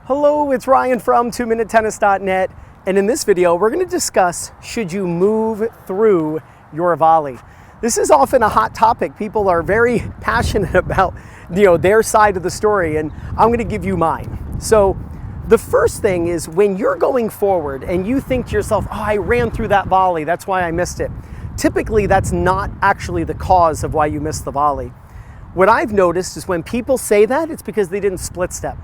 Hello, it's Ryan from 2minutetennis.net, and in this video we're going to discuss should you move through your volley. This is often a hot topic. People are very passionate about their side of the story, and I'm going to give you mine. So the first thing is when you're going forward and you think to yourself, oh, I ran through that volley, that's why I missed it. Typically that's not actually the cause of why you missed the volley. What I've noticed is when people say that, it's because they didn't split step.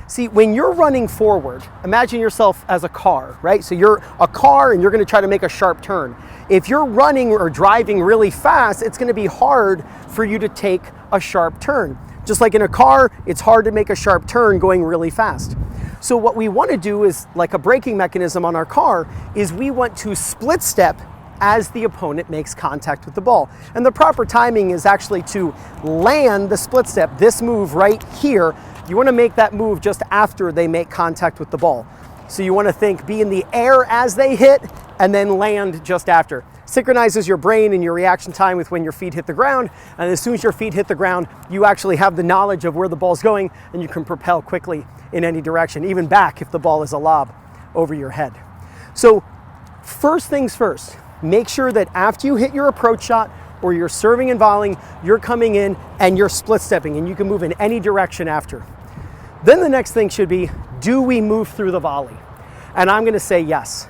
See, when you're running forward, imagine yourself as a car, right? So you're a car and you're going to try to make a sharp turn. If you're running or driving really fast, it's going to be hard for you to take a sharp turn. Just like in a car, it's hard to make a sharp turn going really fast. So what we want to do is, like a braking mechanism on our car, is we want to split step as the opponent makes contact with the ball. And the proper timing is actually to land the split step, this move right here. You want to make that move just after they make contact with the ball. So you want to be in the air as they hit and then land just after. Synchronizes your brain and your reaction time with when your feet hit the ground. And as soon as your feet hit the ground, you actually have the knowledge of where the ball's going and you can propel quickly in any direction, even back if the ball is a lob over your head. So first things first, make sure that after you hit your approach shot or you're serving and volleying, you're coming in and you're split stepping and you can move in any direction after. Then the next thing should be, do we move through the volley? And I'm going to say yes.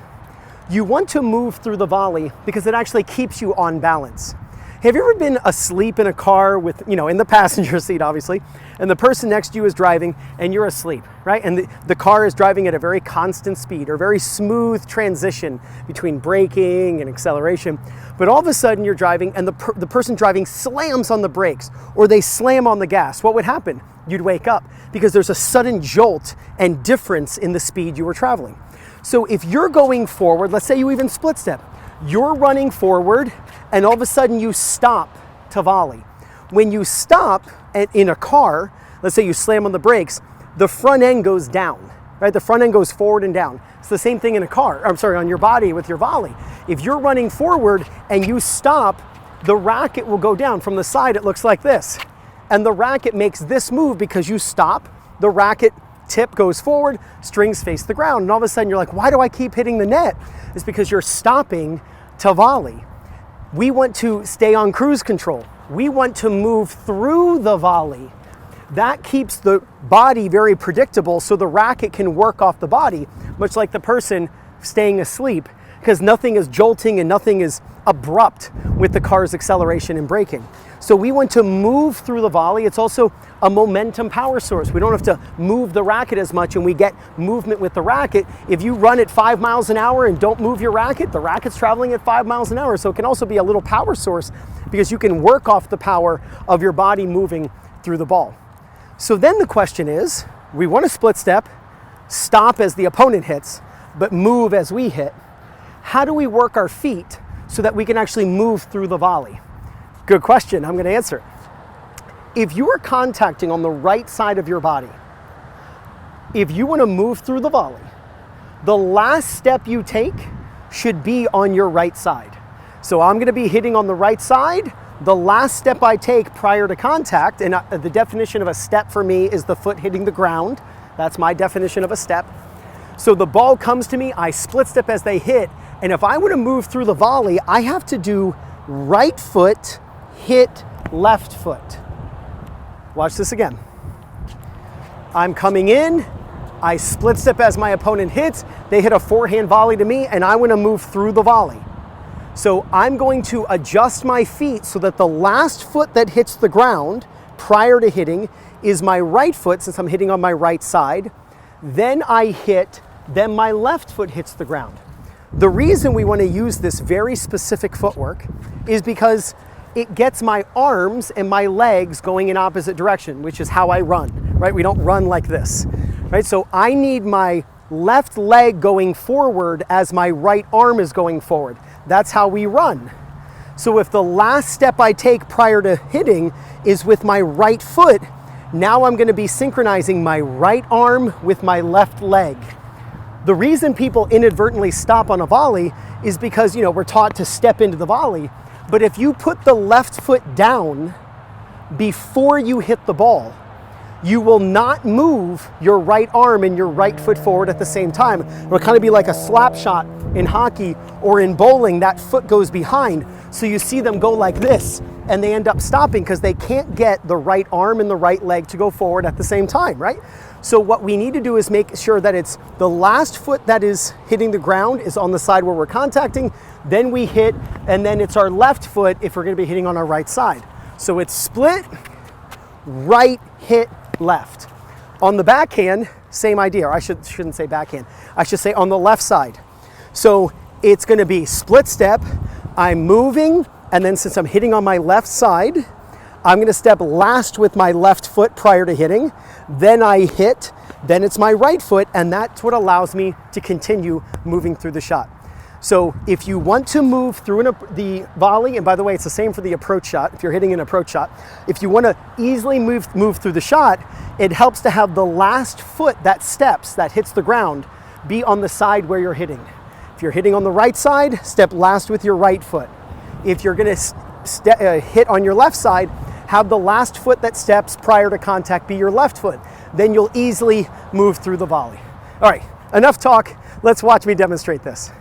You want to move through the volley because it actually keeps you on balance. Have you ever been asleep in a car with, in the passenger seat, obviously, and the person next to you is driving and you're asleep, right? And the car is driving at a very constant speed or very smooth transition between braking and acceleration. But all of a sudden you're driving and the person driving slams on the brakes or they slam on the gas. What would happen? You'd wake up because there's a sudden jolt and difference in the speed you were traveling. So if you're going forward, let's say you even split step, you're running forward and all of a sudden you stop to volley. When you stop in a car, let's say you slam on the brakes, the front end goes down, right? The front end goes forward and down. It's the same thing in a car, on your body with your volley. If you're running forward and you stop, the racket will go down. From the side, it looks like this. And the racket makes this move because you stop, the racket tip goes forward, strings face the ground. And all of a sudden you're like, why do I keep hitting the net? It's because you're stopping to volley. We want to stay on cruise control. We want to move through the volley. That keeps the body very predictable so the racket can work off the body, much like the person staying asleep, because nothing is jolting and nothing is abrupt with the car's acceleration and braking. So we want to move through the volley. It's also a momentum power source. We don't have to move the racket as much and we get movement with the racket. If you run at 5 miles an hour and don't move your racket, the racket's traveling at 5 miles an hour. So it can also be a little power source because you can work off the power of your body moving through the ball. So then the question is, we want to split step, stop as the opponent hits, but move as we hit. How do we work our feet so that we can actually move through the volley? Good question, I'm going to answer it. If you are contacting on the right side of your body, if you want to move through the volley, the last step you take should be on your right side. So I'm going to be hitting on the right side. The last step I take prior to contact, and the definition of a step for me is the foot hitting the ground. That's my definition of a step. So the ball comes to me, I split step as they hit, and if I want to move through the volley, I have to do right foot, hit left foot. Watch this again. I'm coming in, I split step as my opponent hits, they hit a forehand volley to me, and I want to move through the volley. So I'm going to adjust my feet so that the last foot that hits the ground prior to hitting is my right foot, since I'm hitting on my right side. Then I hit, then my left foot hits the ground. The reason we want to use this very specific footwork is because it gets my arms and my legs going in opposite direction, which is how I run, right? We don't run like this, right? So I need my left leg going forward as my right arm is going forward. That's how we run. So if the last step I take prior to hitting is with my right foot, now I'm going to be synchronizing my right arm with my left leg. The reason people inadvertently stop on a volley is because, we're taught to step into the volley. But if you put the left foot down before you hit the ball, you will not move your right arm and your right foot forward at the same time. It'll kind of be like a slap shot in hockey or in bowling. That foot goes behind. So you see them go like this and they end up stopping because they can't get the right arm and the right leg to go forward at the same time, right? So what we need to do is make sure that it's the last foot that is hitting the ground is on the side where we're contacting, then we hit, and then it's our left foot if we're gonna be hitting on our right side. So it's split, right, hit, left. On the backhand, same idea. Or I shouldn't say backhand. I should say on the left side. So it's gonna be split step, I'm moving, and then since I'm hitting on my left side, I'm gonna step last with my left foot prior to hitting, then I hit, then it's my right foot, and that's what allows me to continue moving through the shot. So if you want to move through the volley, and by the way, it's the same for the approach shot, if you're hitting an approach shot, if you wanna easily move through the shot, it helps to have the last foot that steps, that hits the ground, be on the side where you're hitting. If you're hitting on the right side, step last with your right foot. If you're gonna hit on your left side, have the last foot that steps prior to contact be your left foot. Then you'll easily move through the volley. All right, enough talk. Let's watch me demonstrate this.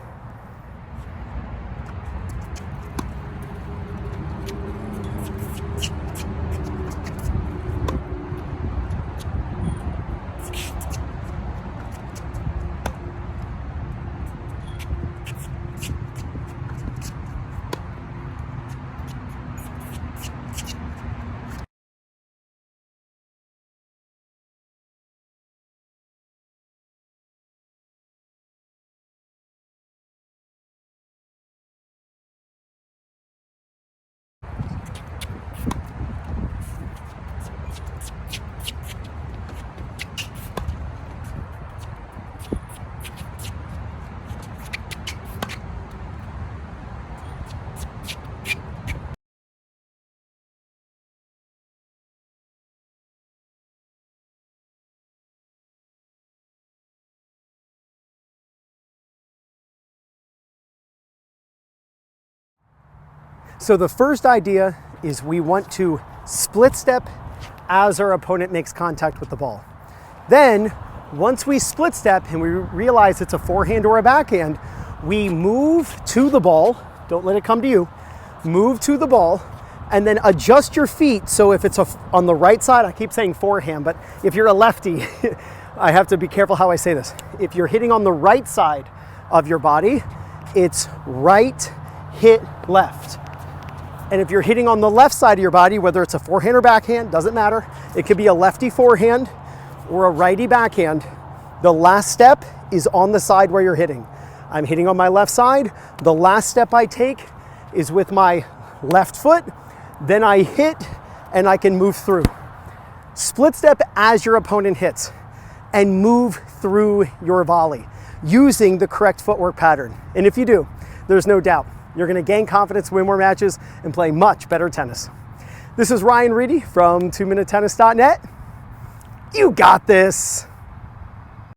So the first idea is we want to split step as our opponent makes contact with the ball. Then, once we split step and we realize it's a forehand or a backhand, we move to the ball, don't let it come to you, move to the ball, and then adjust your feet. So if it's on the right side, I keep saying forehand, but if you're a lefty, I have to be careful how I say this. If you're hitting on the right side of your body, it's right, hit, left. And if you're hitting on the left side of your body, whether it's a forehand or backhand, doesn't matter. It could be a lefty forehand or a righty backhand. The last step is on the side where you're hitting. I'm hitting on my left side. The last step I take is with my left foot. Then I hit and I can move through. Split step as your opponent hits and move through your volley using the correct footwork pattern. And if you do, there's no doubt you're gonna gain confidence, win more matches, and play much better tennis. This is Ryan Reedy from 2minutetennis.net. You got this.